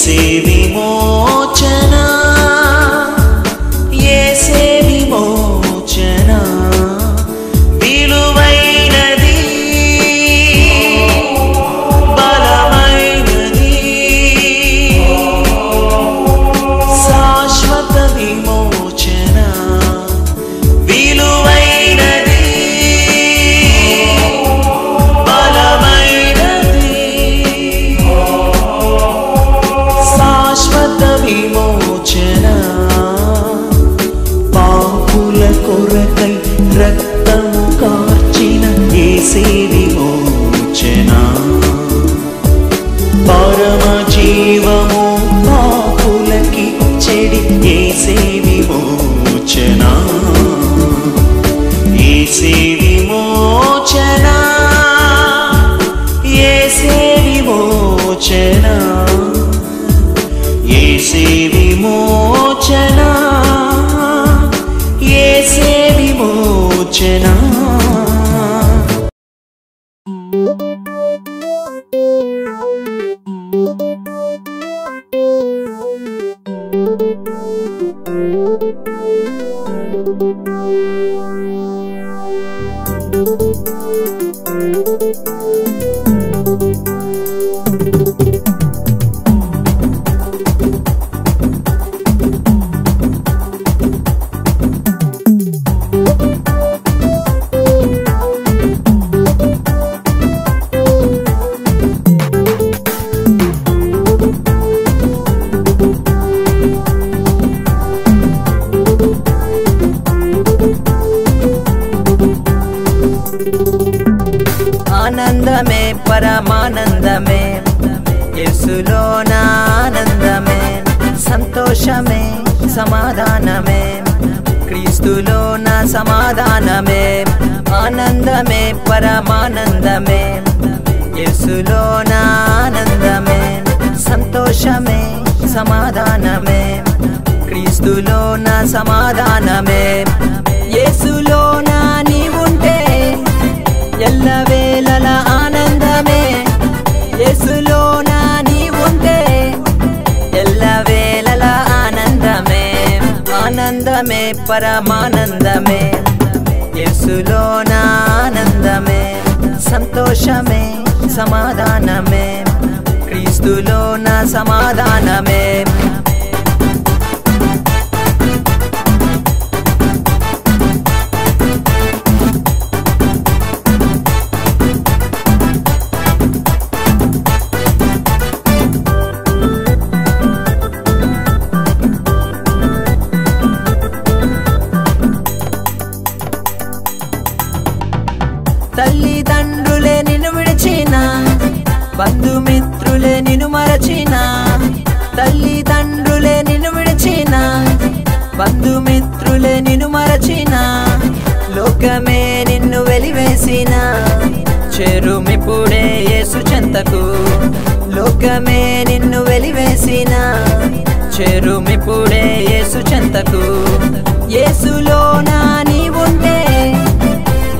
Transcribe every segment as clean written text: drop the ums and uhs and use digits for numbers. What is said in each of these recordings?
యేసే విమోచన యేసే విమోచన విలువైనది బలమైనది శాశ్వత విమోచన విలువైనది బలమైనది శాశ్వత విమోచన పాపుల కొరకై రక్తము కార్చిన యేసే విమోచన పరమ జీవము పాపులకిచ్చెడి యేసే విమోచన యేసే విమోచన యేసే విమోచన యేసే విమోచన యేసే విమోచన ఆనందమే పరమానందమే యేసులోన ఆనందమే సంతోషమే సమాధానమే క్రీస్తులోన సమాధానమే ఆనందమే పరమానందమే యేసులోన ఆనందమే సంతోషమే సమాధానమే క్రీస్తులోన సమాధానమే యేసులోన నీవుంటే ఎల్లవేళల ఆనందమే యేసులోన నీవుంటే ఎల్లవేళల ఆనందమే ఆనందమే పరమానందమే యేసులోన ఆనందమే సంతోషమే సమాధానమే క్రీస్తులోన సమాధానమే తల్లిదండ్రులే నిన్ను విడిచిన బంధుమిత్రులే నిన్ను మరచిన తల్లిదండ్రులే నిన్ను విడిచిన బంధుమిత్రులే నిన్ను మరచిన లోకమే నిన్ను వెలివేసిన చేరుమిప్పుడే యేసు చెంతకు లోకమే నిన్ను వెలివేసిన చేరుమిప్పుడే యేసు చెంతకు యేసులోన నీవుంటే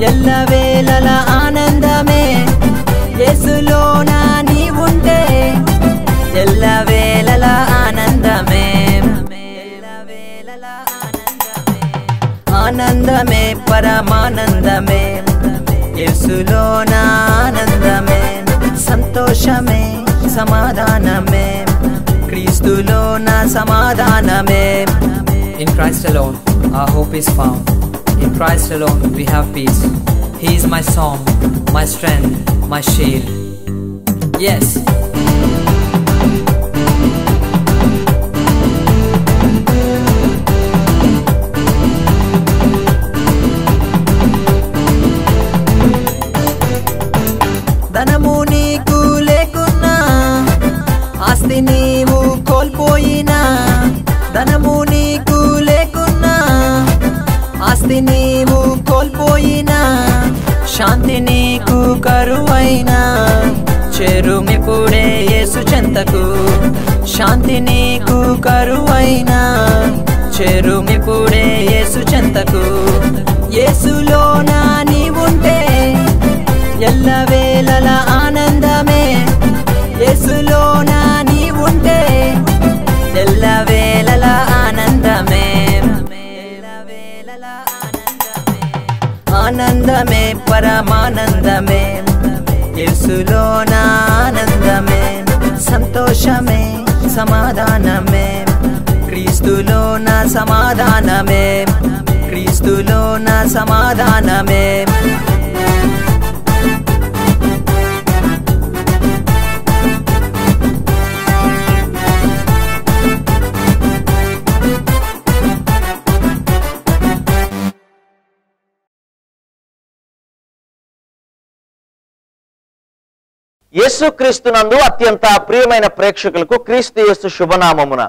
ఎల్లవేళల ఆనందమే యేసులోన నీవుంటే ఎల్లవేళల ఆనందమే ఆనందమే పరమానందమే యేసులోన ఆనందమే సంతోషమే సమాధానమే క్రీస్తులోన సమాధానమే In Christ alone, our hope is found. In Christ alone, we have peace. He is my song, my strength, my shield. Yes. ధనము నీకు లేకున్నా ఆస్తి నీవు కోల్పోయినా ధనము నీకు లేకున్నా ఆస్తి నీవు కోల్పోయినా శాంతి నీకు కరువైనా చేరుమిప్పుడే యేసు చెంతకు శాంతి నీకు కరువైనా చేరుమిప్పుడే యేసు చెంతకు యేసులోన నీవుంటే ఎల్లవేళల ఆనందమే యేసులోన నీవుంటే సమాధానమే సమాధానమే క్రీస్తులో నా సమాధానమే క్రీస్తులో నా సమాధానమే యేసుక్రీస్తునందు అత్యంత ప్రియమైన ప్రేక్షకులకు క్రీస్తు యేసు శుభనామమున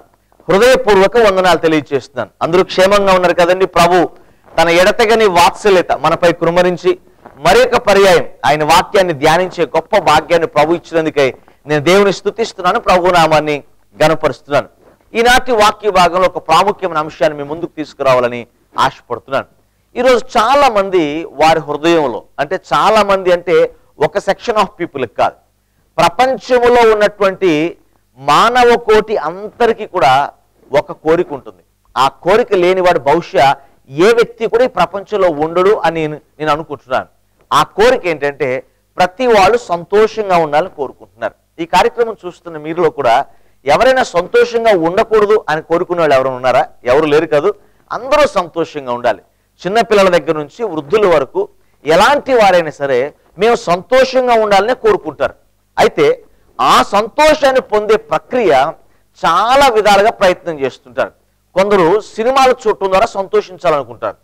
హృదయపూర్వక వందనాలు తెలియజేస్తున్నాను. అందరూ క్షేమంగా ఉన్నారు కదండి. ప్రభు తన ఎడతెగని వాత్సల్యత మనపై కురుమరించి మరొక పర్యాయం ఆయన వాక్యాన్ని ధ్యానించే గొప్ప భాగ్యాన్ని ప్రభు ఇచ్చినందుకై నేను దేవుని స్తుతిస్తున్నాను, ప్రభు నామాన్ని గణపరుస్తున్నాను. ఈనాటి వాక్య భాగంలో ఒక ప్రాముఖ్యమైన అంశాన్ని మీ ముందుకు తీసుకురావాలని ఆశపడుతున్నాను. ఈరోజు చాలా మంది వారి హృదయంలో చాలా మంది ఒక సెక్షన్ ఆఫ్ పీపుల్ కాదు, ప్రపంచంలో ఉన్నటువంటి మానవ కోటి అందరికీ కూడా ఒక కోరిక ఉంటుంది. ఆ కోరిక లేనివాడు బహుశా ఏ వ్యక్తి కూడా ఈ ప్రపంచంలో ఉండడు అని నేను అనుకుంటున్నాను. ఆ కోరిక ఏంటంటే ప్రతి వాళ్ళు సంతోషంగా ఉండాలని కోరుకుంటున్నారు. ఈ కార్యక్రమం చూస్తున్న మీరులో కూడా ఎవరైనా సంతోషంగా ఉండకూడదు అని కోరుకునే వాళ్ళు ఎవరైనా ఉన్నారా? ఎవరు లేరు కాదు. అందరూ సంతోషంగా ఉండాలి. చిన్నపిల్లల దగ్గర నుంచి వృద్ధుల వరకు ఎలాంటి వారైనా సరే మేము సంతోషంగా ఉండాలని కోరుకుంటారు. అయితే ఆ సంతోషాన్ని పొందే ప్రక్రియ చాలా విధాలుగా ప్రయత్నం చేస్తుంటారు. కొందరు సినిమాలు చూడటం ద్వారా సంతోషించాలనుకుంటారు.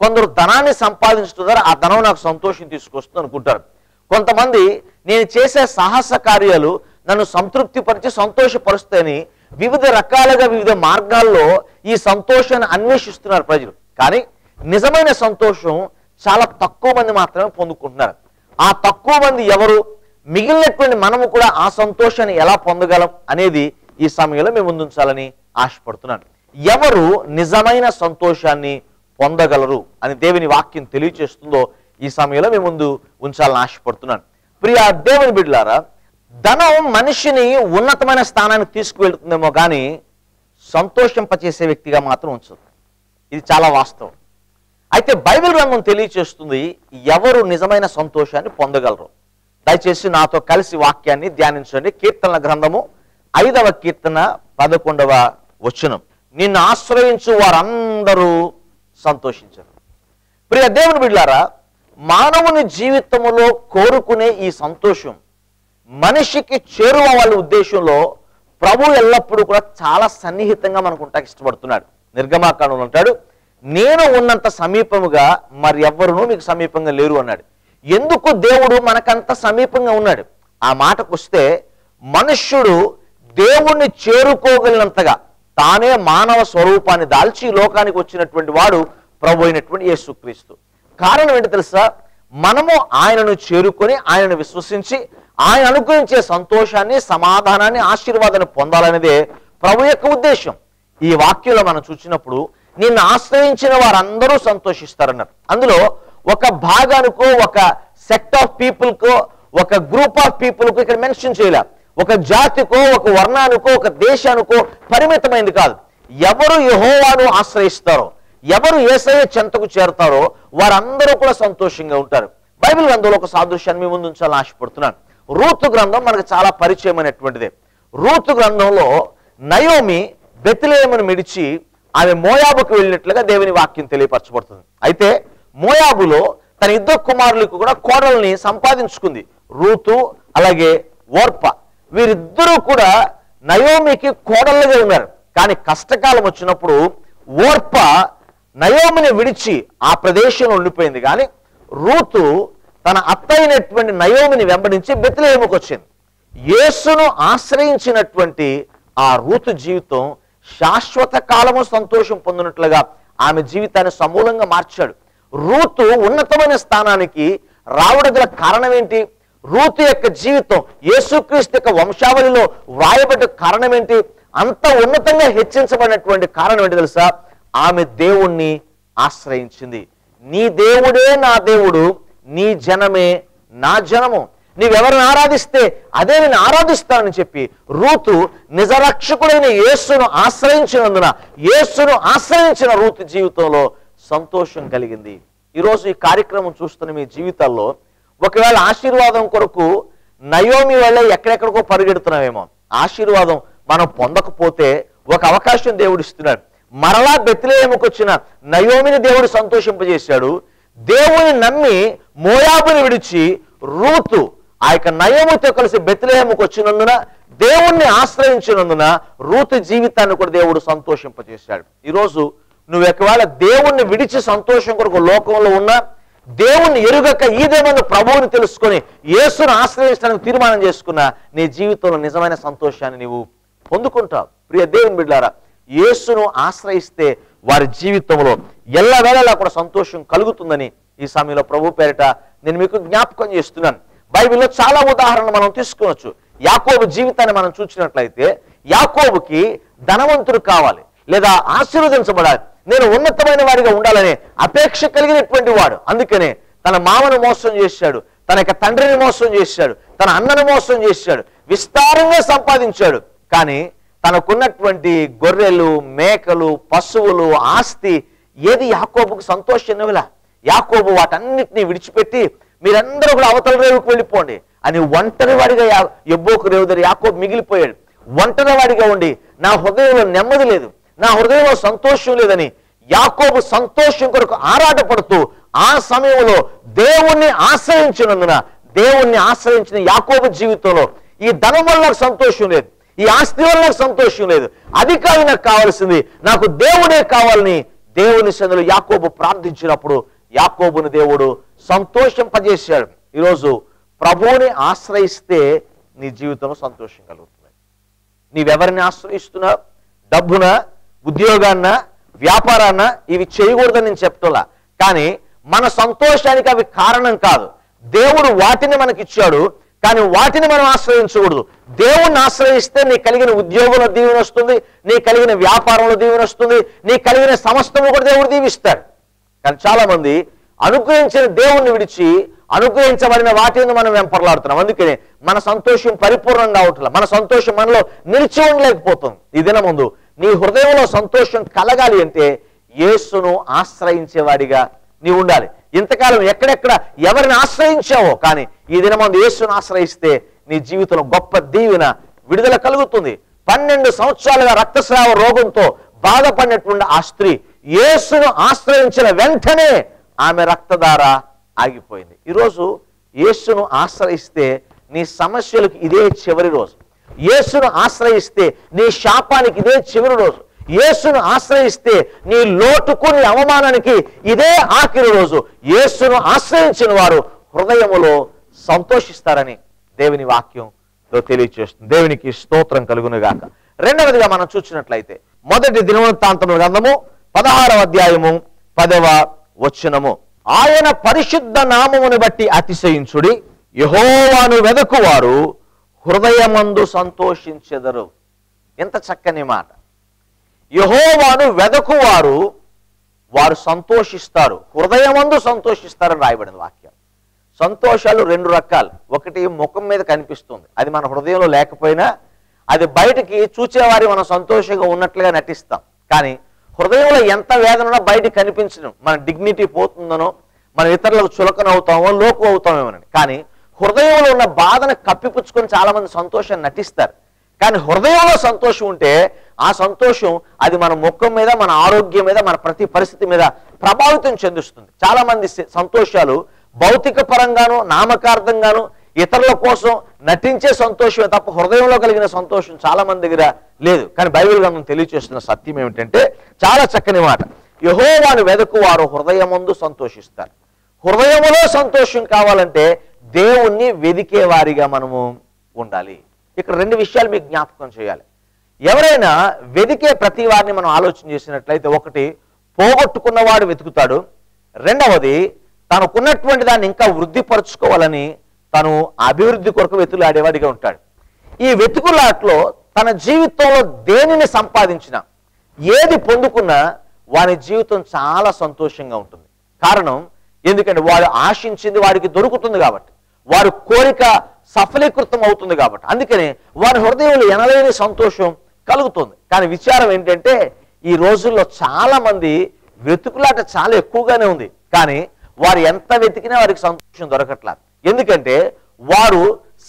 కొందరు ధనాన్ని సంపాదించడం ద్వారా ఆ ధనం నాకు సంతోషం తీసుకొస్తుంది అనుకుంటారు. కొంతమంది నేను చేసే సాహస కార్యాలు నన్ను సంతృప్తిపరిచి సంతోషపరుస్తాయని వివిధ రకాలుగా వివిధ మార్గాల్లో ఈ సంతోషాన్ని అన్వేషిస్తున్నారు ప్రజలు. కానీ నిజమైన సంతోషం చాలా తక్కువ మంది మాత్రమే పొందుకుంటున్నారు. ఆ తక్కువ మంది ఎవరు? మిగిలినటువంటి మనము కూడా ఆ సంతోషాన్ని ఎలా పొందగలం అనేది ఈ సమయంలో మేము ముందుంచాలని ఆశపడుతున్నాను. ఎవరు నిజమైన సంతోషాన్ని పొందగలరు అని దేవుని వాక్యం తెలియచేస్తుందో ఈ సమయంలో మేము ముందు ఉంచాలని ఆశపడుతున్నాను. ప్రియ దేవుని బిడ్డలారా, ధనం మనిషిని ఉన్నతమైన స్థానానికి తీసుకువెళ్తుందేమో కానీ సంతోషింపచేసే వ్యక్తిగా మాత్రం ఉంచదు. ఇది చాలా వాస్తవం. అయితే బైబిల్ గ్రంథం తెలియచేస్తుంది ఎవరు నిజమైన సంతోషాన్ని పొందగలరు. దయచేసి నాతో కలిసి వాక్యాన్ని ధ్యానించండి. కీర్తనల గ్రంథము 5వ కీర్తన 11వ వచనం. నిన్ను ఆశ్రయించు వారందరూ సంతోషించరు. ప్రియ దేవుని బిడ్డలారా, మానవుని జీవితంలో కోరుకునే ఈ సంతోషం మనిషికి చేరువ వాళ్ళ ఉద్దేశంలో ప్రభు ఎల్లప్పుడూ కూడా చాలా సన్నిహితంగా మనకు ఉంటాకి ఇష్టపడుతున్నాడు. నిర్గమాకాండంలో అంటాడు, నేను ఉన్నంత సమీపముగా మరి ఎవ్వరునూ మీకు సమీపంగా లేరు అన్నాడు. ఎందుకు దేవుడు మనకంత సమీపంగా ఉన్నాడు? ఆ మాటకు వస్తే మనుష్యుడు దేవుణ్ణి చేరుకోగలిగినంతగా తానే మానవ స్వరూపాన్ని దాల్చి లోకానికి వచ్చినటువంటి వాడు ప్రభు అయినటువంటి యేసుక్రీస్తు. కారణం ఏంటి తెలుసా? మనము ఆయనను చేరుకొని ఆయనను విశ్వసించి ఆయన అనుగ్రహించే సంతోషాన్ని, సమాధానాన్ని, ఆశీర్వాదాన్ని పొందాలనేదే ప్రభు యొక్క ఉద్దేశం. ఈ వాక్యంలో మనం చూసినప్పుడు నిన్ను ఆశ్రయించిన వారందరూ సంతోషిస్తారన్నారు. అందులో ఒక భాగానికో, ఒక సెక్ట్ ఆఫ్ పీపుల్కో, ఒక గ్రూప్ ఆఫ్ పీపుల్కో ఇక్కడ మెన్షన్ చేయలే. ఒక జాతికో, ఒక వర్ణానికో, ఒక దేశానికో పరిమితమైంది కాదు. ఎవరు యెహోవాను ఆశ్రయిస్తారో, ఎవరు యేసయ్య చెంతకు చేరతారో వారందరూ కూడా సంతోషంగా ఉంటారు. బైబిల్ గ్రంథంలో ఒక సాదృశ్యాన్ని మీ ముందు ఉంచాలని ఆశపడుతున్నాను. రూతు గ్రంథం మనకు చాలా పరిచయమైనటువంటిదే. రూతు గ్రంథంలో నయోమి బెత్లెహేమును విడిచి ఆమె మోయాబుకు వెళ్ళినట్లుగా దేవుని వాక్యం తెలియపరచబడుతుంది. అయితే మోయాబులో తన ఇద్దరు కుమారులకు కూడా కోడల్ని సంపాదించుకుంది, రూతు అలాగే ఓర్ప. వీరిద్దరూ కూడా నయోమికి కోడళ్ళగా ఉన్నారు. కానీ కష్టకాలం వచ్చినప్పుడు ఓర్ప నయోమిని విడిచి ఆ ప్రదేశంలో ఉండిపోయింది. కానీ రూతు తన అత్తయినటువంటి నయోమిని వెంబడించి బెత్లెహేముకు వచ్చింది. యేసును ఆశ్రయించినటువంటి ఆ రూతు జీవితం శాశ్వత కాలము సంతోషం పొందినట్లుగా ఆమె జీవితాన్ని సమూలంగా మార్చాడు. రూతు ఉన్నతమైన స్థానానికి రావడం గల కారణం ఏంటి? రూతు యొక్క జీవితం యేసుక్రీస్తు యొక్క వంశావళిలో వ్రాయబడ్డ కారణం ఏంటి? అంత ఉన్నతంగా హెచ్చించబడినటువంటి కారణం ఏంటి తెలుసా? ఆమె దేవుణ్ణి ఆశ్రయించింది. నీ దేవుడే నా దేవుడు, నీ జనమే నా జనము. నీవెవరిని ఆరాధిస్తే అదే నేను ఆరాధిస్తానని చెప్పి రూతు నిజరక్షకుడైన యేసును ఆశ్రయించినందున, యేసును ఆశ్రయించిన రూతు జీవితంలో సంతోషం కలిగింది. ఈరోజు ఈ కార్యక్రమం చూస్తున్న మీ జీవితాల్లో ఒకవేళ ఆశీర్వాదం కొరకు నయోమి వల్ల ఎక్కడెక్కడికో పరిగెడుతున్నావేమో, ఆశీర్వాదం మనం పొందకపోతే ఒక అవకాశం దేవుడు ఇస్తున్నాడు. మరలా బెత్లెహేముకు వచ్చిన నయోమిని దేవుడు సంతోషింపజేశాడు. దేవుని నమ్మి మోయాబుని విడిచి రూతు ఆ యొక్క నయోమితో కలిసి బెత్లెహేముకు వచ్చినందున, దేవుణ్ణి ఆశ్రయించినందున రూతు జీవితాన్ని కూడా దేవుడు సంతోషింపజేశాడు. ఈరోజు నువ్వు ఒకవేళ దేవుణ్ణి విడిచి సంతోషం కొరకు లోకంలో ఉన్నా, దేవుణ్ణి ఎరుగక ఈదేమన్న ప్రభువుని తెలుసుకొని యేసును ఆశ్రయించడానికి తీర్మానం చేసుకున్నా, నీ జీవితంలో నిజమైన సంతోషాన్ని నీవు పొందుకుంటావు. ప్రియ దేవుని బిడ్డలారా, యేసును ఆశ్రయిస్తే వారి జీవితంలో ఎల్లవేళలా కూడా సంతోషం కలుగుతుందని ఈ సమయంలో ప్రభు పేరిట నేను మీకు జ్ఞాపకం చేస్తున్నాను. బైబిల్లో చాలా ఉదాహరణలు మనం తీసుకోవచ్చు. యాకోబు జీవితాన్ని మనం చూసినట్లయితే, యాకోబుకి ధనవంతుడు కావాలి లేదా ఆశీర్వదించబడాలి, నేను ఉన్నతమైన వాడిగా ఉండాలనే అపేక్ష కలిగినటువంటి వాడు. అందుకనే తన మామను మోసం చేశాడు, తన యొక్క తండ్రిని మోసం చేశాడు, తన అన్నను మోసం చేశాడు, విస్తారంగా సంపాదించాడు. కానీ తనకున్నటువంటి గొర్రెలు, మేకలు, పశువులు, ఆస్తి ఏది యాకోబుకు సంతోషాన్నివ్వలా. యాకోబు వాటన్నిటిని విడిచిపెట్టి మీరందరూ కూడా అవతల రేవుకు వెళ్ళిపోండి అని ఒంటరి వాడిగా యబ్బోకు రేవు దగ్గర యాకోబు మిగిలిపోయాడు. ఒంటరి వాడిగా ఉండి నా హృదయంలో నెమ్మది లేదు, నా హృదయంలో సంతోషం లేదని యాకోబు సంతోషం కొరకు ఆరాటపడుతూ ఆ సమయంలో దేవుణ్ణి ఆశ్రయించినందున, దేవుణ్ణి ఆశ్రయించిన యాకోబు జీవితంలో ఈ ధనం వల్ల నాకు సంతోషం లేదు, ఈ ఆస్తి వల్ల నాకు సంతోషం లేదు, అది కాదు నాకు కావాల్సింది, నాకు దేవుడే కావాలని దేవుని సన్నిధిలో యాకోబు ప్రార్థించినప్పుడు యాకోబుని దేవుడు సంతోషింపజేశాడు. ఈరోజు ప్రభువుని ఆశ్రయిస్తే నీ జీవితంలో సంతోషం కలుగుతుంది. నీవెవరిని ఆశ్రయిస్తున్నావు? డబ్బున, ఉద్యోగాన్న, వ్యాపారాన్న? ఇవి చేయకూడదని నేను చెప్తున్నా. కానీ మన సంతోషానికి అవి కారణం కాదు. దేవుడు వాటిని మనకిచ్చాడు, కానీ వాటిని మనం ఆశ్రయించకూడదు. దేవుణ్ణి ఆశ్రయిస్తే నీ కలిగిన ఉద్యోగంలో దీవెన వస్తుంది, నీ కలిగిన వ్యాపారంలో దీవెన వస్తుంది, నీ కలిగిన సమస్తము కూడా దేవుడు దీవిస్తాడు. కానీ చాలా మంది అనుగ్రహించిన దేవుణ్ణి విడిచి అనుగ్రహించబడిన వాటిని మనం వెంపర్లాడుతున్నాం. అందుకనే మన సంతోషం పరిపూర్ణంగా అవట్లేదు, మన సంతోషం మనలో నిలిచి ఉండలేకపోతుంది. ఈ దినం ముందు నీ హృదయంలో సంతోషం కలగాలి అంటే యేసును ఆశ్రయించేవాడిగా నీవు ఉండాలి. ఇంతకాలం ఎక్కడెక్కడ ఎవరిని ఆశ్రయించావో, కానీ ఈ దినమందు యేసును ఆశ్రయిస్తే నీ జీవితంలో గొప్ప దీవెన, విడుదల కలుగుతుంది. 12 సంవత్సరాలుగా రక్తస్రావ రోగంతో బాధపడినటువంటి ఆ స్త్రీ యేసును ఆశ్రయించిన వెంటనే ఆమె రక్తధార ఆగిపోయింది. ఈరోజు యేసును ఆశ్రయిస్తే నీ సమస్యలకు ఇదే చివరి రోజు. యేసును ఆశ్రయిస్తే నీ శాపానికి ఇదే చివరి రోజు. యేసును ఆశ్రయిస్తే నీ లోటుకు, నీ అవమానానికి ఇదే ఆఖరి రోజు. యేసును ఆశ్రయించిన వారు హృదయములో సంతోషిస్తారని దేవుని వాక్యంలో తెలియచేస్తుంది. దేవునికి స్తోత్రం కలుగునుగాక. రెండవదిగా మనం చూసినట్లయితే మొదటి దినవృత్తాంతముల గ్రంథము 16వ అధ్యాయము 10వ వచనము, ఆయన పరిశుద్ధ నామమును బట్టి అతిశయించుడి, యెహోవాను వెదకువారు హృదయమందు సంతోషించెదరు. ఎంత చక్కని మాట. యెహోవాను వెదకువారు వారు సంతోషిస్తారు, హృదయమందు సంతోషిస్తారని రాయబడింది వాక్యం. సంతోషాలు 2 రకాలు. ఒకటి ముఖం మీద కనిపిస్తుంది, అది మన హృదయంలో లేకపోయినా అది బయటికి చూచేవారి మనం సంతోషంగా ఉన్నట్లుగా నటిస్తాం. కానీ హృదయంలో ఎంత వేదన ఉన్నా బయటికి కనిపించడం, మన డిగ్నిటీ పోతుందనో, మనం ఇతరులకు చులకన అవుతామో, లోకు అవుతామేమోనని. కానీ హృదయంలో ఉన్న బాధను కప్పిపుచ్చుకొని చాలా మంది సంతోషాన్ని నటిస్తారు. కానీ హృదయంలో సంతోషం ఉంటే ఆ సంతోషం అది మన ముఖం మీద, మన ఆరోగ్యం మీద, మన ప్రతి పరిస్థితి మీద ప్రభావితం చెందిస్తుంది. చాలా మంది సంతోషాలు భౌతిక పరంగాను, నామకార్థంగాను, ఇతరుల కోసం నటించే సంతోషమే తప్ప హృదయంలో కలిగిన సంతోషం చాలా మంది దగ్గర లేదు. కానీ బైబిల్ గ్రంథం తెలియచేస్తున్న సత్యం ఏమిటంటే చాలా చక్కని మాట, యెహోవాను వెదకువారు హృదయమందు సంతోషిస్తారు. హృదయములో సంతోషం కావాలంటే దేవుణ్ణి వెదికే వారిగా మనము ఉండాలి. ఇక్కడ 2 విషయాలు మీకు జ్ఞాపకం చేయాలి. ఎవరైనా వెదికే ప్రతి వారిని మనం ఆలోచన చేసినట్లయితే, ఒకటి పోగొట్టుకున్నవాడు వెతుకుతాడు, రెండవది తనకున్నటువంటి దాన్ని ఇంకా వృద్ధిపరచుకోవాలని తను అభివృద్ధి కొరకు వెతులాడేవాడిగా ఉంటాడు. ఈ వెతుకులాట్లో తన జీవితంలో దేనిని సంపాదించినా, ఏది పొందుకున్నా వారి జీవితం చాలా సంతోషంగా ఉంటుంది. కారణం ఎందుకంటే వాడు ఆశించింది వాడికి దొరుకుతుంది కాబట్టి, వారి కోరిక సఫలీకృతం అవుతుంది కాబట్టి. అందుకనే వారి హృదయంలో ఎనలేని సంతోషం కలుగుతుంది. కానీ విచారం ఏంటంటే ఈ రోజుల్లో చాలా మంది వెతుకులాట చాలా ఎక్కువగానే ఉంది, కానీ వారు ఎంత వెతికినా వారికి సంతోషం దొరకట్లేదు. ఎందుకంటే వారు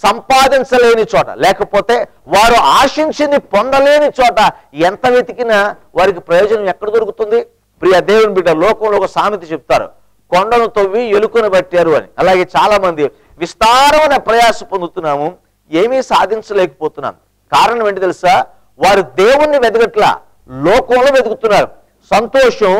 సంపాదించలేని చోట, లేకపోతే వారు ఆశించింది పొందలేని చోట ఎంత వెతికినా వారికి ప్రయోజనం ఎక్కడ దొరుకుతుంది? ప్రియ దేవుని బిడ్డ, లోకంలో ఒక సామెత చెప్తారు, కొండను తవ్వి ఎలుకను పట్టారు అని. అలాగే చాలా మంది విస్తారమైన ప్రయాస పొందుతున్నాము, ఏమీ సాధించలేకపోతున్నాం. కారణం ఏంటి తెలుసా? వారు దేవుణ్ణి వెతకట్లా, లోకంలో వెతుకుతున్నారు. సంతోషం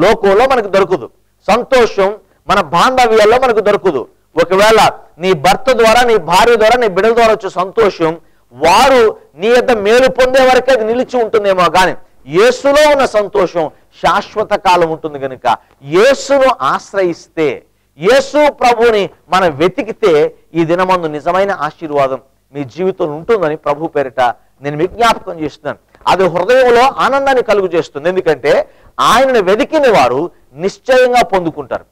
లోకంలో మనకు దొరకదు, సంతోషం మన బాంధవ్యాల్లో మనకు దొరకదు. ఒకవేళ నీ భర్త ద్వారా, నీ భార్య ద్వారా, నీ బిడ్డల ద్వారా వచ్చే సంతోషం వారు నీ యొక్క మేలు పొందే వరకే అది నిలిచి ఉంటుందేమో కానీ యేసులో ఉన్న సంతోషం శాశ్వత కాలం ఉంటుంది. కనుక యేసును ఆశ్రయిస్తే, యేసు ప్రభుని మనం వెతికితే ఈ దినమందు నిజమైన ఆశీర్వాదం మీ జీవితంలో ఉంటుందని ప్రభు పేరిట నేను విజ్ఞాపకం చేస్తున్నాను. అది హృదయంలో ఆనందాన్ని కలుగు చేస్తుంది. ఎందుకంటే ఆయనను వెతికిన వారు నిశ్చయంగా పొందుకుంటారు.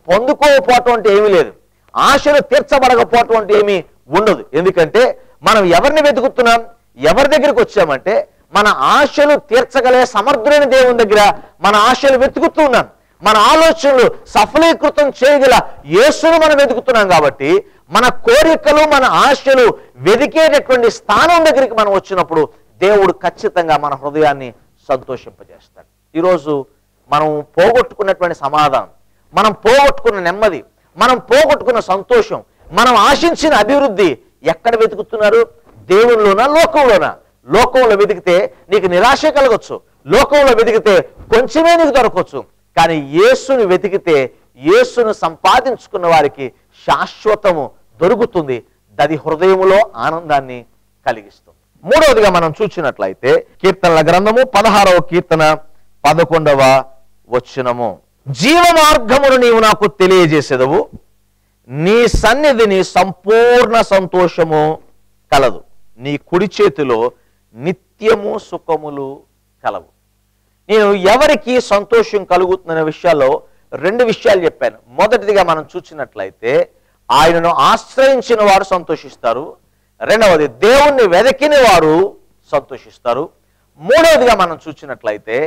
పొందుకోకపోవటం అంటే ఏమీ లేదు, ఆశలు తీర్చబడకపోవటం అంటే ఏమీ ఉండదు. ఎందుకంటే మనం ఎవరిని వెతుకుతున్నాం, ఎవరి దగ్గరికి వచ్చామంటే మన ఆశలు తీర్చగలే సమర్థులైన దేవుని దగ్గర మన ఆశలు వెతుకుతున్నాం. మన ఆలోచనలు సఫలీకృతం చేయగల యేసును మనం వెతుకుతున్నాం. కాబట్టి మన కోరికలు, మన ఆశలు వెతికేటటువంటి స్థానం దగ్గరికి మనం వచ్చినప్పుడు దేవుడు ఖచ్చితంగా మన హృదయాన్ని సంతోషింపజేస్తాడు. ఈరోజు మనం పోగొట్టుకున్నటువంటి సమాధానం, మనం పోగొట్టుకున్న నెమ్మది, మనం పోగొట్టుకున్న సంతోషం, మనం ఆశించిన అభివృద్ధి ఎక్కడ వెతుకుతున్నారు? దేవునిలోనా, లోకంలోనా? లోకంలో వెతికితే నీకు నిరాశ కలగొచ్చు, లోకంలో వెతికితే కొంచెమే నీకు దొరకవచ్చు. కానీ యేసుని వెతికితే, యేసును సంపాదించుకున్న వారికి శాశ్వతము దొరుకుతుంది. అది హృదయములో ఆనందాన్ని కలిగిస్తుంది. మూడవదిగా మనం చూసినట్లయితే కీర్తనల గ్రంథము 16వ కీర్తన 11వ వచనము, జీవ మార్గమును నీవు నాకు తెలియజేసేదవు, నీ సన్నిధిని సంపూర్ణ సంతోషము కలదు, నీ కుడి చేతిలో నిత్యము సుఖములు కలవు. నేను ఎవరికి సంతోషం కలుగుతుందనే విషయాల్లో 2 విషయాలు చెప్పాను. మొదటిదిగా మనం చూసినట్లయితే ఆయనను ఆశ్రయించిన వారు సంతోషిస్తారు, రెండవది దేవుణ్ణి వెతికిన వారు సంతోషిస్తారు, మూడవదిగా మనం చూసినట్లయితే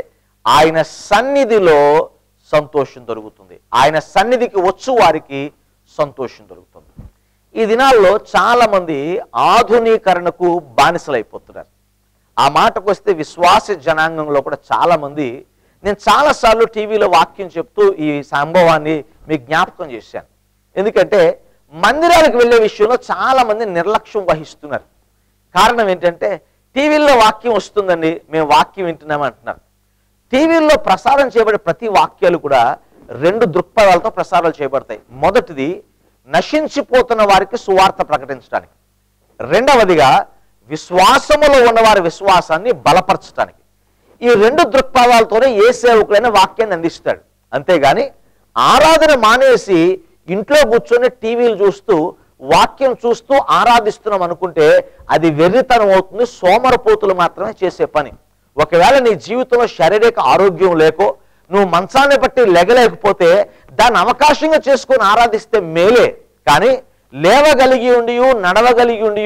ఆయన సన్నిధిలో సంతోషం దొరుకుతుంది, ఆయన సన్నిధికి వచ్చు వారికి సంతోషం దొరుకుతుంది. ఈ దినాల్లో చాలా మంది ఆధునీకరణకు బానిసలైపోతున్నారు. ఆ మాటకు వస్తే విశ్వాస జనాంగంలో కూడా చాలా మంది, నేను చాలాసార్లు టీవీలో వాక్యం చెప్తూ ఈ సంభవాన్ని మీకు జ్ఞాపకం చేశాను. ఎందుకంటే మందిరాలకు వెళ్ళే విషయంలో చాలా మంది నిర్లక్ష్యం వహిస్తున్నారు. కారణం ఏంటంటే టీవీల్లో వాక్యం వస్తుందండి, మేము వాక్యం వింటున్నాము అంటున్నారు. టీవీల్లో ప్రసారం చేయబడే ప్రతి వాక్యాలు కూడా 2 దృక్పథాలతో ప్రసారాలు చేయబడతాయి. మొదటిది నశించిపోతున్న వారికి సువార్త ప్రకటించడానికి, రెండవదిగా విశ్వాసములో ఉన్నవారి విశ్వాసాన్ని బలపరచడానికి. ఈ 2 దృక్పథాలతోనే ఏ సేవకులైన వాక్యాన్ని అందిస్తాడు. అంతేగాని ఆరాధన మానేసి ఇంట్లో కూర్చొని టీవీలు చూస్తూ వాక్యం చూస్తూ ఆరాధిస్తున్నాం అనుకుంటే అది వెర్రితనం అవుతుంది, సోమరపోతులు మాత్రమే చేసే పని. ఒకవేళ నీ జీవితంలో శారీరక ఆరోగ్యం లేకో, నువ్వు మంచాన్ని బట్టి లెగలేకపోతే దాన్ని అవకాశంగా చేసుకొని ఆరాధిస్తే మేలే. కానీ లేవగలిగి ఉండి, నడవగలిగి ఉండి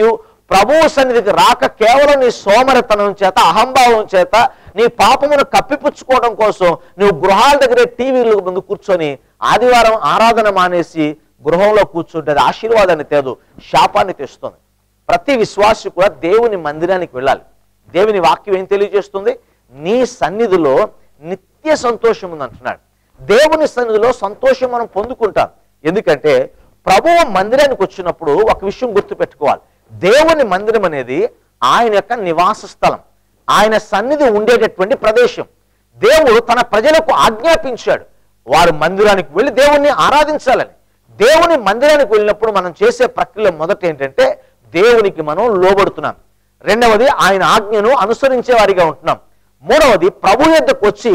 ప్రభువు సన్నిధికి రాక కేవలం నీ సోమరితనం చేత, అహంభావం చేత, నీ పాపమును కప్పిపుచ్చుకోవడం కోసం నువ్వు గృహాల దగ్గరే టీవీల ముందు కూర్చొని ఆదివారం ఆరాధన మానేసి గృహంలో కూర్చుంటే అది ఆశీర్వాదాన్ని తేదు, శాపాన్ని తెస్తుంది. ప్రతి విశ్వాసి కూడా దేవుని మందిరానికి వెళ్ళాలి. దేవుని వాక్యం ఏం తెలియజేస్తుంది? నీ సన్నిధిలో నిత్య సంతోషం ఉంది అంటున్నాడు. దేవుని సన్నిధిలో సంతోషం మనం పొందుకుంటాం. ఎందుకంటే ప్రభువు మందిరానికి వచ్చినప్పుడు ఒక విషయం గుర్తుపెట్టుకోవాలి, దేవుని మందిరం అనేది ఆయన యొక్క నివాస స్థలం, ఆయన సన్నిధి ఉండేటటువంటి ప్రదేశం. దేవుడు తన ప్రజలకు ఆజ్ఞాపించాడు వారు మందిరానికి వెళ్ళి దేవుణ్ణి ఆరాధించాలని. దేవుని మందిరానికి వెళ్ళినప్పుడు మనం చేసే ప్రక్రియ మొదట ఏంటంటే దేవునికి మనం లోబడుతున్నాం, రెండవది ఆయన ఆజ్ఞను అనుసరించే వారిగా ఉంటున్నాం, మూడవది ప్రభు యొద్దకు వచ్చి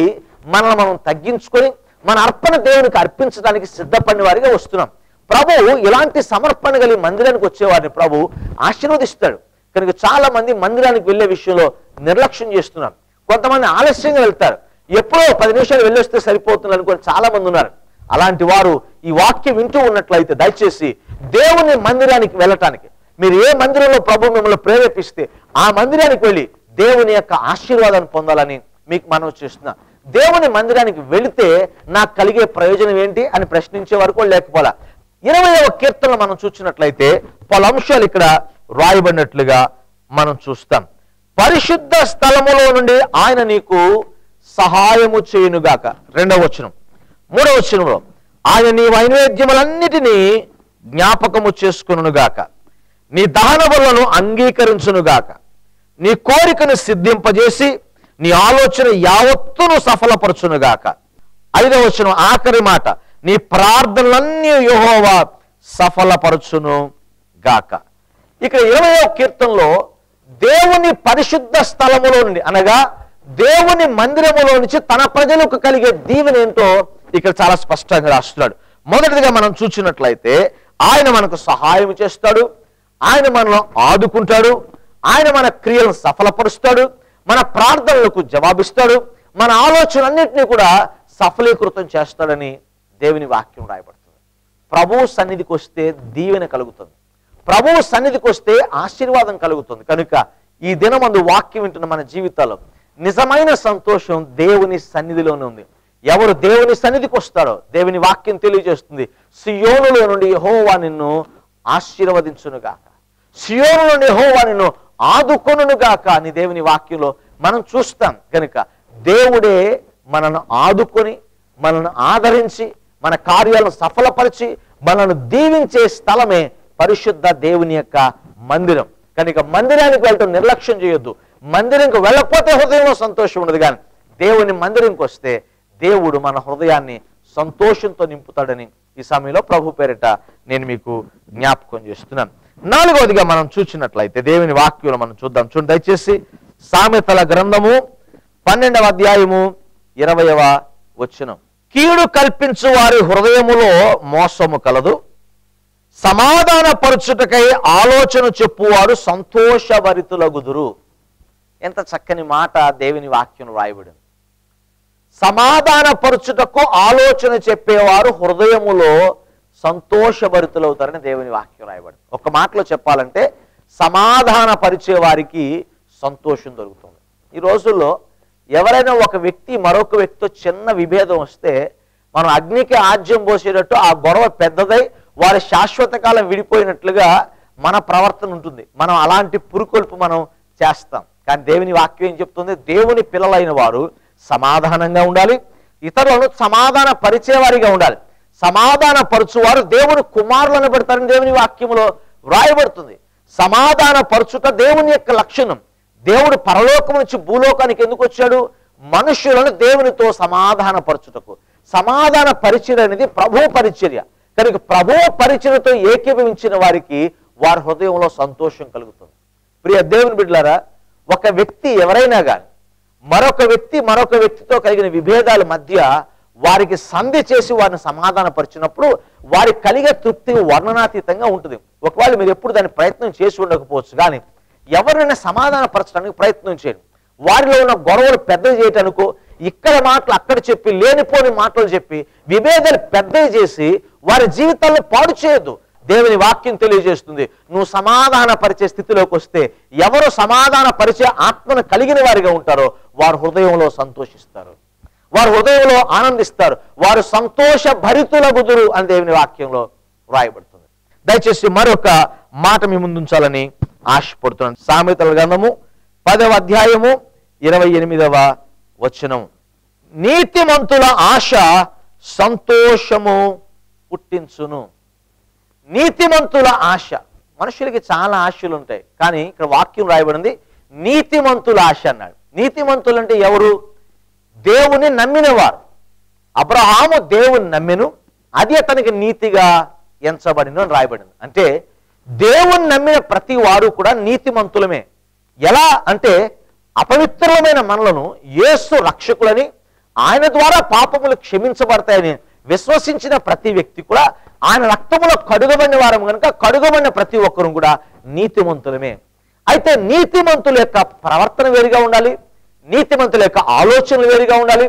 మనల్ని మనం తగ్గించుకొని మన అర్పణ దేవునికి అర్పించడానికి సిద్ధపడిన వారిగా వస్తున్నాం. ప్రభువు ఇలాంటి సమర్పణ కలిగి మందిరానికి వచ్చేవారిని ప్రభు ఆశీర్వదిస్తాడు. కనుక చాలా మంది మందిరానికి వెళ్ళే విషయంలో నిర్లక్ష్యం చేస్తున్నారు. కొంతమంది ఆలస్యంగా వెళ్తారు, ఎప్పుడో 10 నిమిషాలు వెళ్ళొస్తే సరిపోతుంది అనుకుని చాలా మంది ఉన్నారు. అలాంటి వారు ఈ వాక్యం వింటూ ఉన్నట్లయితే దయచేసి దేవుని మందిరానికి వెళ్ళటానికి, మీరు ఏ మందిరంలో ప్రభు మిమ్మల్ని ప్రేరేపిస్తే ఆ మందిరానికి వెళ్ళి దేవుని యొక్క ఆశీర్వాదాన్ని పొందాలని మీకు మనవి చేస్తున్నా. దేవుని మందిరానికి వెళితే నాకు కలిగే ప్రయోజనం ఏంటి అని ప్రశ్నించే వరకు లేకపోలా. 20వ కీర్తనలు మనం చూసినట్లయితే పలు అంశాలు ఇక్కడ రాయబడినట్లుగా మనం చూస్తాం. పరిశుద్ధ స్థలములో నుండి ఆయన నీకు సహాయము చేయునుగాక. 2వ వచనం. 3వ వచనంలో ఆయన నీ నైవేద్యములన్నిటినీ జ్ఞాపకము చేసుకొనుగాక, నీ దహన బలులను అంగీకరించునుగాక, నీ కోరికను సిద్ధింపజేసి నీ ఆలోచన యావత్తును సఫలపరచునుగాక. 5వ వచనం ఆఖరి మాట, నీ ప్రార్థనలన్నీ యెహోవా సఫలపరచును గాక. ఇక్కడ 20వ కీర్తనలో దేవుని పరిశుద్ధ స్థలములో నుండి అనగా దేవుని మందిరములో నుంచి తన ప్రజలకు కలిగే దీవెన ఏంటో ఇక్కడ చాలా స్పష్టంగా రాస్తున్నాడు. మొదటిదిగా మనం చూసినట్లయితే ఆయన మనకు సహాయం చేస్తాడు, ఆయన మనల్ని ఆదుకుంటాడు, ఆయన మన క్రియలను సఫలపరుస్తాడు, మన ప్రార్థనలకు జవాబిస్తాడు, మన ఆలోచనలన్నింటినీ కూడా సఫలీకృతం చేస్తాడని దేవుని వాక్యం రాయబడుతుంది. ప్రభువు సన్నిధికి వస్తే దీవెన కలుగుతుంది, ప్రభువు సన్నిధికి వస్తే ఆశీర్వాదం కలుగుతుంది. కనుక ఈ దినమందు వాక్యం వింటున్న మన జీవితాల్లో నిజమైన సంతోషం దేవుని సన్నిధిలోనే ఉంది. ఎవరు దేవుని సన్నిధికి వస్తారో దేవుని వాక్యం తెలియజేస్తుంది, సియోనులో నుండి యెహోవా నిన్ను ఆశీర్వదించునుగాక, సియోను నుండి యెహోవా నిన్ను ఆదుకొనుగాక అని దేవుని వాక్యంలో మనం చూస్తాం. కనుక దేవుడే మనను ఆదుకొని మనను ఆదరించి మన కార్యాలను సఫలపరిచి మనను దీవించే స్థలమే పరిశుద్ధ దేవుని యొక్క మందిరం. కనుక మందిరానికి వెళ్ళటం నిర్లక్ష్యం చేయొద్దు. మందిరంకి వెళ్ళకపోతే హృదయంలో సంతోషం ఉండదు, కానీ దేవుని మందిరంకి వస్తే దేవుడు మన హృదయాన్ని సంతోషంతో నింపుతాడని ఈ సమయంలో ప్రభు పేరిట నేను మీకు జ్ఞాపకం చేస్తున్నాను. 4వదిగా మనం చూసినట్లయితే దేవుని వాక్యంలో మనం చూద్దాం. చూడండి దయచేసి సామెతల గ్రంథము 12వ అధ్యాయము 20వ వచనం. కీడు కల్పించు వారి హృదయములో మోసము కలదు, సమాధాన పరచుటకై ఆలోచన చెప్పువారు సంతోషభరితులగుదురు. ఎంత చక్కని మాట దేవుని వాక్యం రాయబడింది. సమాధాన పరచుటకు ఆలోచన చెప్పేవారు హృదయములో సంతోషభరితులవుతారని దేవుని వాక్యం రాయబడింది. ఒక మాటలో చెప్పాలంటే సమాధాన పరిచే వారికి సంతోషం దొరుకుతుంది. ఈ రోజుల్లో ఎవరైనా ఒక వ్యక్తి మరొక వ్యక్తితో చిన్న విభేదం వస్తే మనం అగ్నికి ఆజ్యం పోసేటట్టు ఆ గొడవ పెద్దదై వారి శాశ్వత కాలం విడిపోయినట్లుగా మన ప్రవర్తన ఉంటుంది. మనం అలాంటి పురుకొల్పు మనం చేస్తాం. కానీ దేవుని వాక్యం ఏం చెప్తుంది? దేవుని పిల్లలైన వారు సమాధానంగా ఉండాలి, ఇతరులను సమాధాన పరిచేవారిగా ఉండాలి. సమాధాన పరచువారు దేవుని కుమారులను పెడతారని దేవుని వాక్యంలో వ్రాయబడుతుంది. సమాధాన పరచుట దేవుని యొక్క లక్షణం. దేవుడు పరలోకం నుంచి భూలోకానికి ఎందుకు వచ్చాడు? మనుష్యులను దేవునితో సమాధాన పరచుటకు. సమాధాన పరిచర్య అనేది ప్రభు పరిచర్య. కనుక ప్రభు పరిచర్యతో ఏకీభవించిన వారికి వారి హృదయంలో సంతోషం కలుగుతుంది. ప్రియ దేవుని బిడ్డలారా, ఒక వ్యక్తి ఎవరైనా కానీ మరొక వ్యక్తితో కలిగిన విభేదాల మధ్య వారికి సంధి చేసి వారిని సమాధాన పరిచినప్పుడు వారికి కలిగే తృప్తి వర్ణనాతీతంగా ఉంటుంది. ఒకవేళ మీరు ఎప్పుడు దాన్ని ప్రయత్నం చేసి ఉండకపోవచ్చు, కానీ ఎవరైనా సమాధాన పరచడానికి ప్రయత్నం చేయండి. వారిలో ఉన్న గొడవలు పెద్దవి చేయటానికో ఇక్కడ మాటలు అక్కడ చెప్పి లేనిపోని మాటలు చెప్పి విభేదాలు పెద్దవి చేసి వారి జీవితాల్లో పాడు చేయొద్దు. దేవుని వాక్యం తెలియజేస్తుంది, నువ్వు సమాధాన పరిచే స్థితిలోకి వస్తే ఎవరు సమాధాన పరిచే ఆత్మను కలిగిన వారిగా ఉంటారో వారు హృదయంలో సంతోషిస్తారు, వారు హృదయంలో ఆనందిస్తారు, వారు సంతోష భరితులగుదురు అని దేవుని వాక్యంలో రాయబడుతుంది. దయచేసి మరొక మాట మీ ముందుంచాలని ఆశపడుతున్నాను. సామెతల గ్రంథము 10వ అధ్యాయము 28వ వచనం. నీతిమంతుల ఆశ సంతోషము పుట్టించును. నీతిమంతుల ఆశ. మనుషులకి చాలా ఆశలు ఉంటాయి, కానీ ఇక్కడ వాక్యం రాయబడింది నీతిమంతుల ఆశ అన్నాడు. నీతిమంతులు అంటే ఎవరు? దేవుని నమ్మినవారు. అబ్రహాము దేవుని నమ్మెను, అది అతనికి నీతిగా ఎంచబడిను అని రాయబడింది. అంటే దేవుని నమ్మిన ప్రతి వారు కూడా నీతిమంతులమే. ఎలా అంటే అపవిత్రమైన మనలను యేసు రక్షకులని, ఆయన ద్వారా పాపములు క్షమించబడతాయని విశ్వసించిన ప్రతి వ్యక్తి కూడా ఆయన రక్తములో కడుగబడిన వారం కనుక కడుగబడిన ప్రతి ఒక్కరు కూడా నీతిమంతులమే. అయితే నీతిమంతుల యొక్క ప్రవర్తన వేరుగా ఉండాలి, నీతిమంతుల యొక్క ఆలోచనలు వేరుగా ఉండాలి,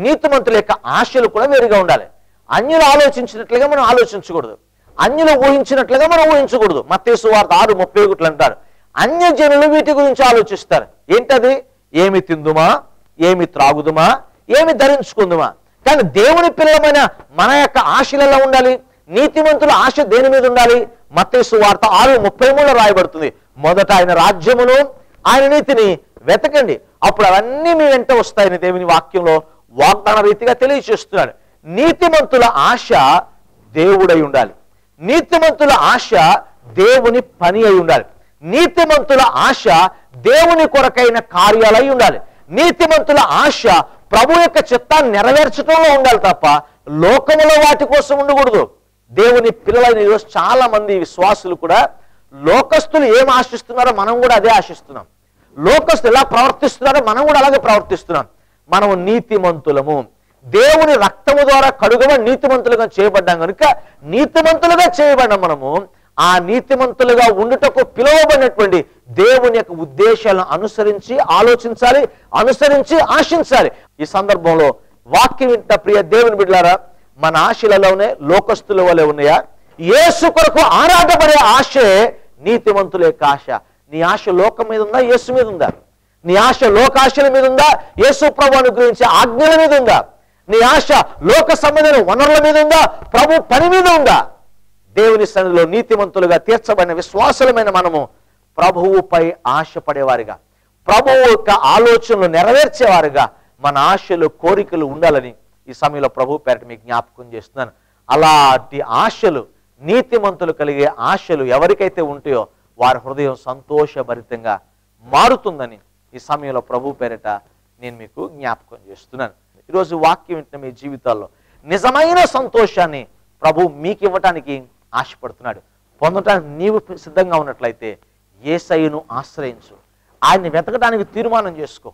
నీతిమంతుల యొక్క ఆశలు కూడా వేరుగా ఉండాలి. అన్యులు ఆలోచించినట్లుగా మనం ఆలోచించకూడదు, అన్యులు ఊహించినట్లుగా మనం ఊహించకూడదు. మత్తయి సువార్త 6:31 అంటారు, అన్యజనులు వీటి గురించి ఆలోచిస్తారు. ఏంటది? ఏమి తిందుమా, ఏమి త్రాగుదుమా, ఏమి ధరించుకుందుమా. కానీ దేవుని పిల్లలమైన మన యొక్క ఆశలు ఎలా ఉండాలి? నీతిమంతుల ఆశ దేని మీద ఉండాలి? మత్తయి సువార్త 6:33 రాయబడుతుంది, మొదట ఆయన రాజ్యమును ఆయన నీతిని వెతకండి, అప్పుడు అవన్నీ మీ వెంట వస్తాయని దేవుని వాక్యంలో వాగ్దాన రీతిగా తెలియజేస్తున్నాడు. నీతిమంతుల ఆశ దేవుడై ఉండాలి. నీతిమంతుల ఆశ దేవుని పని అయి ఉండాలి. నీతిమంతుల ఆశ దేవుని కొరకైన కార్యాలై ఉండాలి. నీతిమంతుల ఆశ ప్రభు యొక్క చిత్తాన్ని నెరవేర్చడంలో ఉండాలి తప్ప లోకములో వాటి కోసం ఉండకూడదు. దేవుని పిల్లలైన ఈరోజు చాలా మంది విశ్వాసులు కూడా లోకస్తులు ఏం ఆశిస్తున్నారో మనం కూడా అదే ఆశిస్తున్నాం. లోకస్తులు ఎలా ప్రవర్తిస్తున్నారో మనం కూడా అలాగే ప్రవర్తిస్తున్నాం. మనము నీతిమంతులము, దేవుని రక్తము ద్వారా కడుగబడి నీతిమంతులుగా చేయబడ్డాం కనుక నీతిమంతులుగా చేయబడ్డాం. మనము ఆ నీతిమంతులుగా ఉండుటకు పిలువబడినటువంటి దేవుని యొక్క ఉద్దేశాలను అనుసరించి ఆలోచించాలి, అనుసరించి ఆశించాలి. ఈ సందర్భంలో వాక్యం వింటున్న ప్రియ దేవుని బిడ్డలారా, మన ఆశలలోనే లోకస్తుల వలె ఉన్నాయా? యేసు కొరకు ఆరాటపడే ఆశే నీతిమంతుల యొక్క ఆశ. నీ ఆశ లోకం మీద ఉందా? యేసు మీద ఉందా? నీ ఆశ లోకాశల మీద ఉందా? యేసు ప్రభు అనుగ్రహించే ఆజ్ఞల మీద ఉందా? నీ ఆశ లోక సంబంధమైన వనరుల మీద ఉందా? ప్రభు పని మీద ఉందా? దేవుని సన్నిధిలో నీతిమంతులుగా తీర్చబడిన విశ్వాసులమైన మనము ప్రభువుపై ఆశపడేవారిగా, ప్రభువు యొక్క ఆలోచనలు నెరవేర్చేవారుగా మన ఆశలు కోరికలు ఉండాలని ఈ సమయంలో ప్రభు పేరిట మీకు జ్ఞాపకం చేస్తున్నాను. అలాంటి ఆశలు, నీతిమంతులు కలిగే ఆశలు ఎవరికైతే ఉంటాయో వారి హృదయం సంతోషభరితంగా మారుతుందని ఈ సమయంలో ప్రభు పేరిట నేను మీకు జ్ఞాపకం చేస్తున్నాను. ఈరోజు వాక్యం వింటున్న మీ జీవితాల్లో నిజమైన సంతోషాన్ని ప్రభు మీకు ఇవ్వటానికి ఆశపడుతున్నాడు. పొందటానికి నీవు సిద్ధంగా ఉన్నట్లయితే యేసయ్యను ఆశ్రయించు, ఆయన్ని వెతకడానికి తీర్మానం చేసుకో,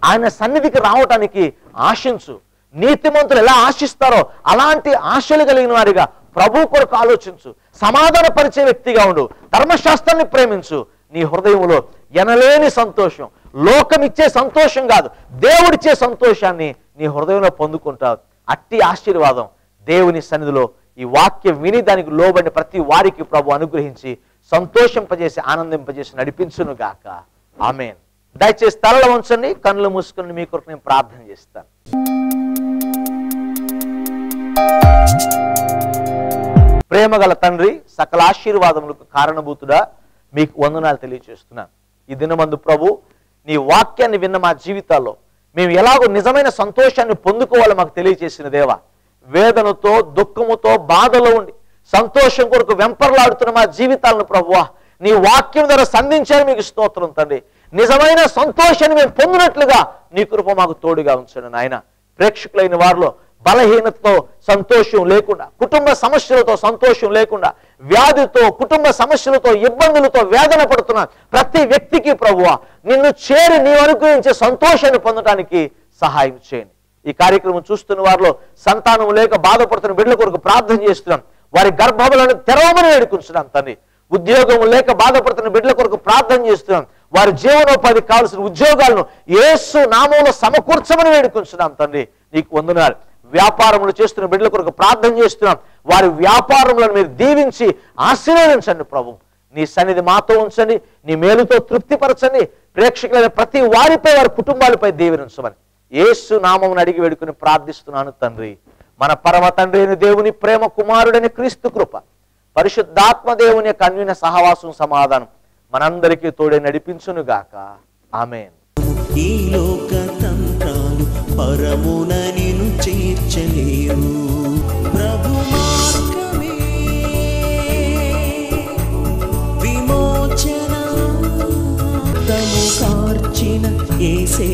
ఆయన సన్నిధికి రావటానికి ఆశించు. నీతిమంతులు ఎలా ఆశిస్తారో అలాంటి ఆశలు కలిగిన వారిగా ప్రభు కొరకు ఆలోచించు. సమాధాన పరిచే వ్యక్తిగా ఉండు. ధర్మశాస్త్రాన్ని ప్రేమించు. నీ హృదయంలో ఎనలేని సంతోషం, లోకం ఇచ్చే సంతోషం కాదు, దేవుడిచ్చే సంతోషాన్ని నీ హృదయంలో పొందుకుంటావు. అట్టి ఆశీర్వాదం దేవుని సన్నిధిలో ఈ వాక్యం విని దానికి లోబడిన ప్రతి వారికి ప్రభు అనుగ్రహించి సంతోషింపజేసి ఆనందింపజేసి నడిపించును గాక. ఆమేన్. దయచేసి తలలో ఉంచండి, కన్నులు మూసుకుని మీ కొరకు నేను ప్రార్థన చేస్తాను. ప్రేమగల తండ్రి, సకల ఆశీర్వాదములకు కారణభూతుడా మీకు వందనాలు తెలియజేస్తున్నాను. ఈ దినమందు ప్రభు నీ వాక్యాన్ని విన్న మా జీవితాల్లో మేము ఎలాగో నిజమైన సంతోషాన్ని పొందుకోవాలో మాకు తెలియజేసిన దేవా, వేదనతో దుఃఖముతో బాధలో ఉండి సంతోషం కొరకు వెంపర్లాడుతున్న మా జీవితాలను ప్రభువా నీ వాక్యం ద్వారా సంధించారు. మీకు స్తోత్రం తండ్రి. నిజమైన సంతోషాన్ని మేము పొందినట్లుగా నీ కృప మాకు తోడుగా ఉంచండి నాయన. ప్రేక్షకులైన వారిలో బలహీనతతో సంతోషం లేకుండా, కుటుంబ సమస్యలతో సంతోషం లేకుండా, వ్యాధితో కుటుంబ సమస్యలతో ఇబ్బందులతో వేదన పడుతున్న ప్రతి వ్యక్తికి ప్రభువా నిన్ను చేరి నీవు అనుగ్రహించే సంతోషాన్ని పొందడానికి సహాయం చేయండి. ఈ కార్యక్రమం చూస్తున్న వారిలో సంతానం లేక బాధపడుతున్న బిడ్డల కొరకు ప్రార్థన చేస్తున్నాం. వారి గర్భములను తెరవమని వేడుకుంటున్నాం తండ్రి. ఉద్యోగం లేక బాధపడుతున్న బిడ్డల కొరకు ప్రార్థన చేస్తున్నాం. వారి జీవనోపాధికి కావాల్సిన ఉద్యోగాలను యేసు నామములో సమకూర్చమని వేడుకుంటున్నాం తండ్రి. నీకు వందనాలు. వ్యాపారములు చేస్తున్న బిడ్డల కొరకు ప్రార్థన చేస్తున్నాం. వారి వ్యాపారములను మీరు దీవించి ఆశీర్వదించండి ప్రభు. నీ సన్నిధి మాతో ఉంచండి, నీ మేలుతో తృప్తిపరచండి. ప్రేక్షకులైన ప్రతి వారిపై, వారి కుటుంబాలపై దీవెనించమని యేసు నామమును అడిగి వేడుకుని ప్రార్థిస్తున్నాను తండ్రి. మన పరమ తండ్రి అయిన దేవుని ప్రేమ, కుమారుడని క్రీస్తు కృప, పరిశుద్ధాత్మ దేవుని యొక్క అన్యోన్య సహవాసం, సమాధానం మనందరికీ తోడే నడిపించును గాక. ఆమేన్. ఈ లోక తంత్రాలు పరమున నిన్ను చేర్చలేవు. ప్రభు మార్గమే విమోచన, తము కార్చిన యేసే